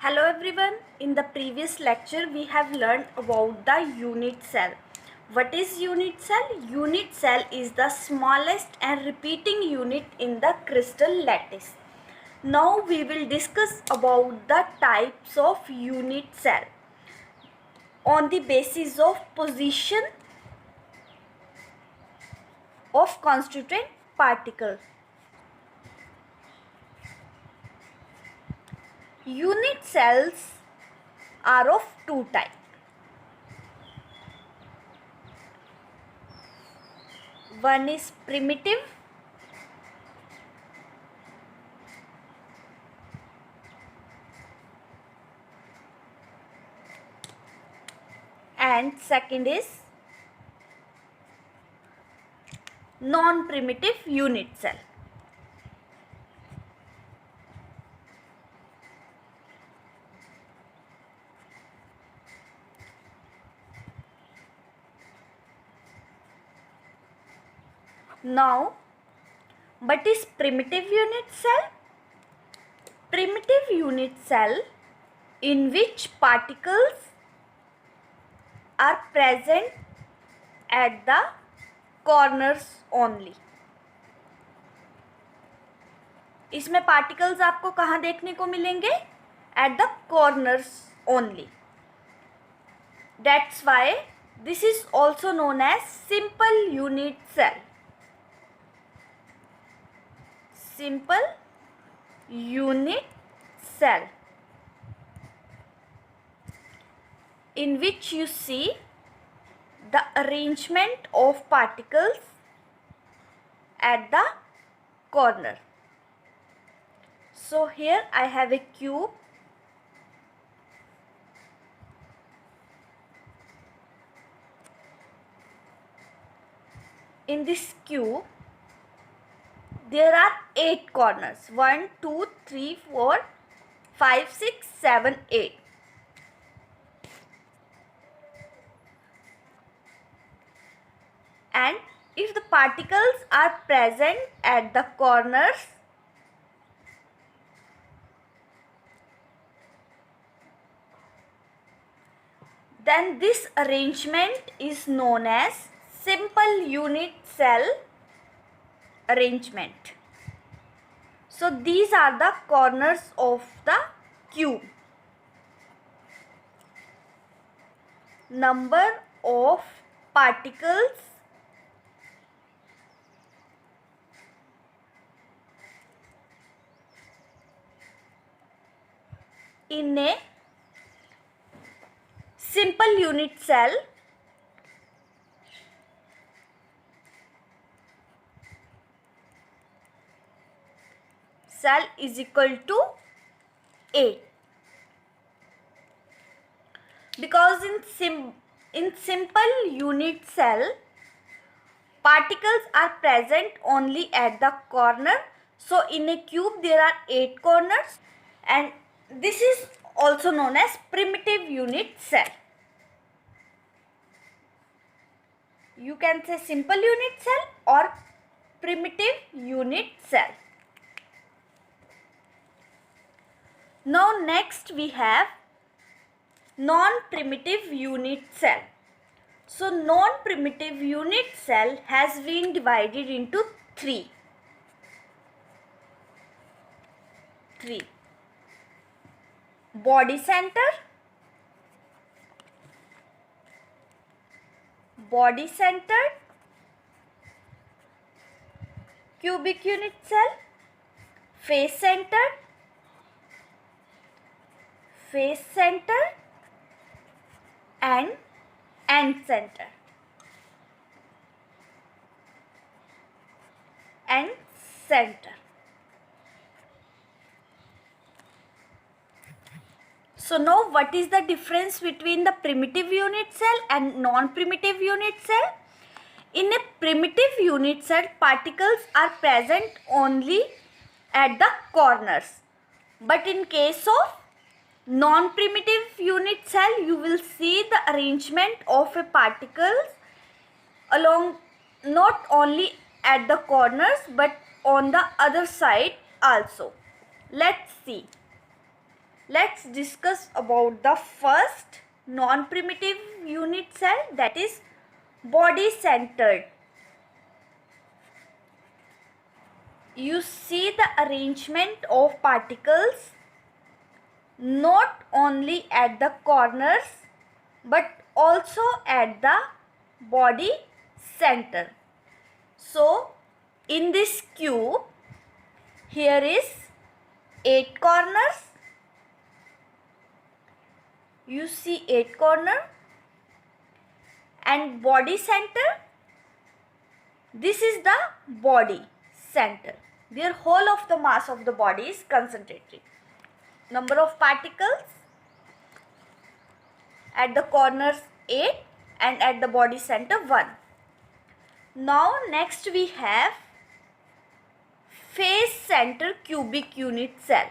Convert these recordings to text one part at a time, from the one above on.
Hello everyone. In the previous lecture we have learned about the unit cell. What is unit cell? Unit cell is the smallest and repeating unit in the crystal lattice. Now we will discuss about the types of unit cell on the basis of position of constituent particle. Unit cells are of two types. One is primitive and second is non-primitive unit cell. Now, what is primitive unit cell? Primitive unit cell in which particles are present at the corners only. इसमें particles आपको कहाँ देखने को मिलेंगे? At the corners only. That's why this is also known as simple unit cell. Simple unit cell in which you see the arrangement of particles at the corner. So here I have a cube. In this cube there are 8 corners. 1, 2, 3, 4, 5, 6, 7, 8. And if the particles are present at the corners, then this arrangement is known as simple unit cell arrangement. So these are the corners of the cube. Number of particles in a simple unit cell is equal to 8, because in simple unit cell particles are present only at the corner. So in a cube there are 8 corners, and this is also known as primitive unit cell. You can say simple unit cell or primitive unit cell. Now next we have non-primitive unit cell. So non-primitive unit cell has been divided into three. Body center, body centered, cubic unit cell, face centered, face center, and end center. And center. So now what is the difference between the primitive unit cell and non-primitive unit cell? In a primitive unit cell, particles are present only at the corners. But in case of non-primitive unit cell, you will see the arrangement of a particles along not only at the corners but on the other side also. Let's see. Let's discuss about the first non-primitive unit cell, that is body-centered. You see the arrangement of particles not only at the corners but also at the body center. So in this cube, here is 8 corners. You see 8 corners, and body center, this is the body center where whole of the mass of the body is concentrated. Number of particles at the corners 8 and at the body center 1. Now next we have face center cubic unit cell.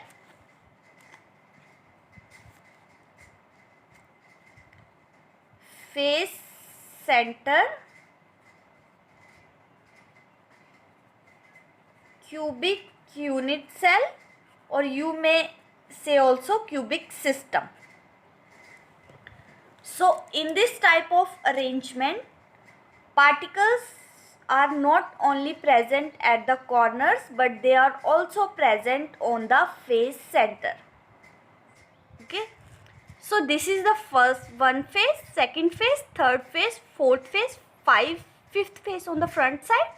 Face center cubic unit cell, or you may say also cubic system. So in this type of arrangement, particles are not only present at the corners but they are also present on the face center. Okay, so this is the first one face, second face, third face, fourth face, fifth face on the front side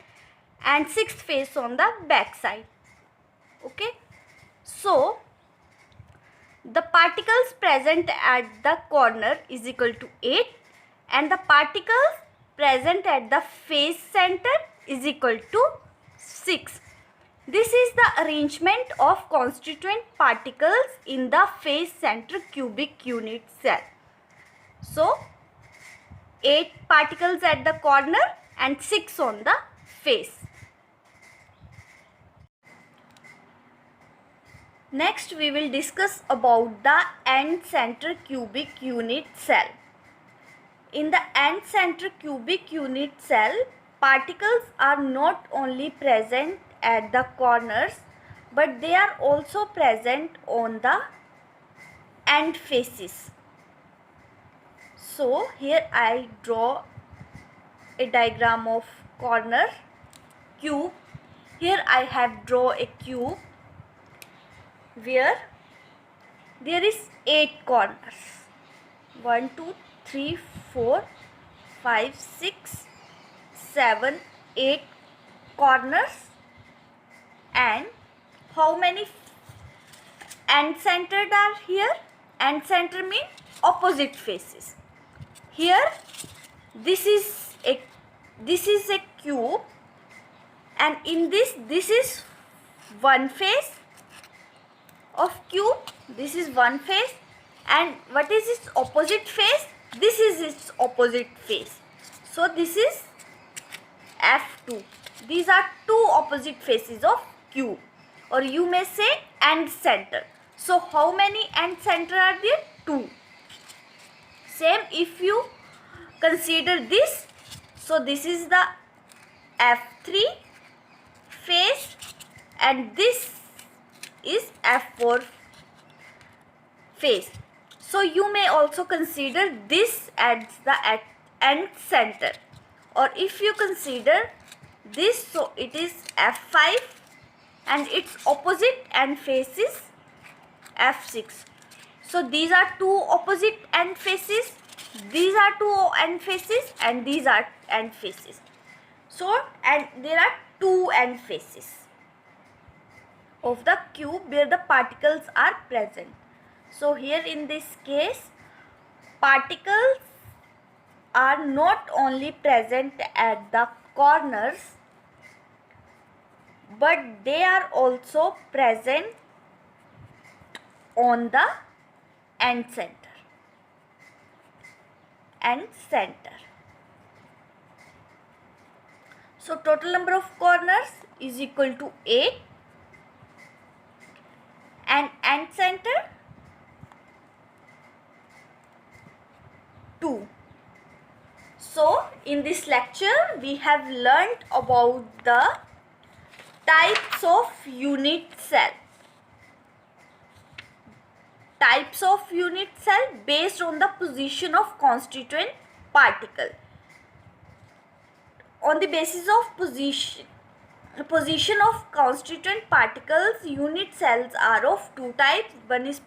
and sixth face on the back side. Okay, so the particles present at the corner is equal to 8 and the particles present at the face center is equal to 6. This is the arrangement of constituent particles in the face center cubic unit cell. So 8 particles at the corner and 6 on the face. Next we will discuss about the end center cubic unit cell. In the end center cubic unit cell, particles are not only present at the corners but they are also present on the end faces. So here I draw a diagram of corner cube. Here I have drawn a cube where there is 8 corners. 1, 2, 3, 4, 5, 6, 7, 8 corners. And how many end centered are here? End center means opposite faces. Here this is a cube, and in this is one face of cube. This is one face, and what is its opposite face? This is its opposite face. So this is F2. These are two opposite faces of cube, or you may say end center. So how many end center are there? 2. Same if you consider this. So this is the F3 face and this is F4 face. So you may also consider this as the end center, or if you consider this, so it is F5 and its opposite end face is F6. So these are two opposite end faces, these are two end faces, and these are end faces. So and there are two end faces of the cube where the particles are present. So here in this case, particles are not only present at the corners but they are also present on the end center. So total number of corners is equal to 8 and end center 2. So in this lecture we have learnt about the types of unit cell. types of unit cell based on the position of constituent particle. On the basis of position of constituent particles, unit cells are of two types. One is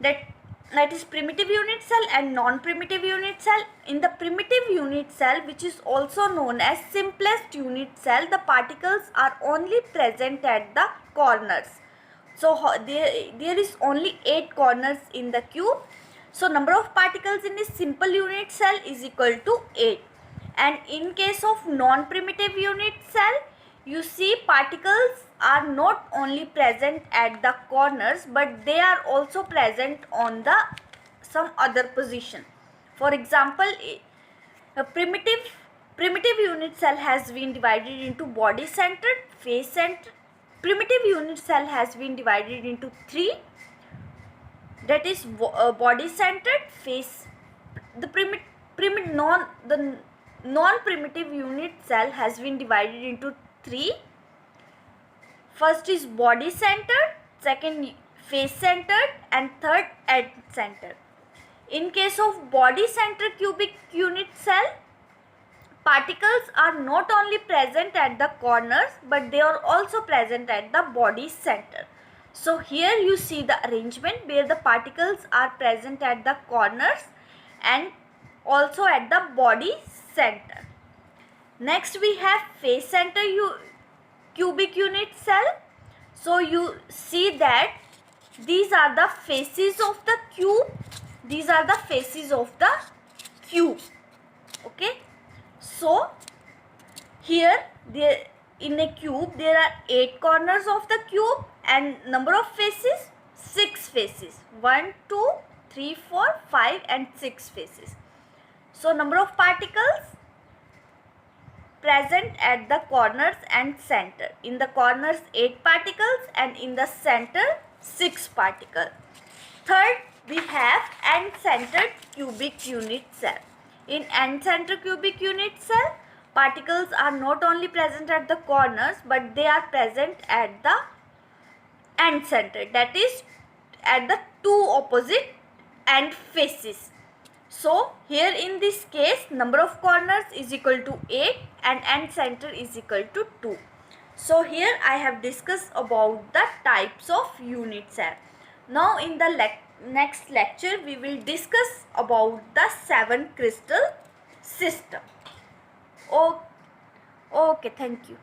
that is primitive unit cell and non-primitive unit cell. In the primitive unit cell, which is also known as simplest unit cell, the particles are only present at the corners. So there is only 8 corners in the cube. So number of particles in a simple unit cell is equal to 8. And in case of non-primitive unit cell, you see particles are not only present at the corners, but they are also present on the some other position. For example, a primitive unit cell has been divided into body centered, face centered. Primitive unit cell has been divided into 3, that is body centered, face. The non-primitive unit cell has been divided into 3. First is body centered, second face centered, and third end centered. In case of body centered cubic unit cell, particles are not only present at the corners, but they are also present at the body center. So here you see the arrangement where the particles are present at the corners and also at the body center. Next we have face center cubic unit cell. So you see that these are the faces of the cube. These are the faces of the cube. Okay. So here in a cube there are 8 corners of the cube and number of faces 6 faces. 1, 2, 3, 4, 5 and 6 faces. So number of particles present at the corners and center. In the corners 8 particles and in the center 6 particles. Third, we have end-centered cubic unit cell. In end-centered cubic unit cell, particles are not only present at the corners, but they are present at the end center, that is at the 2 opposite end faces. So here in this case, number of corners is equal to 8 and end center is equal to 2. So here I have discussed about the types of unit cell. Now in the next lecture we will discuss about the 7 crystal system. Okay, thank you.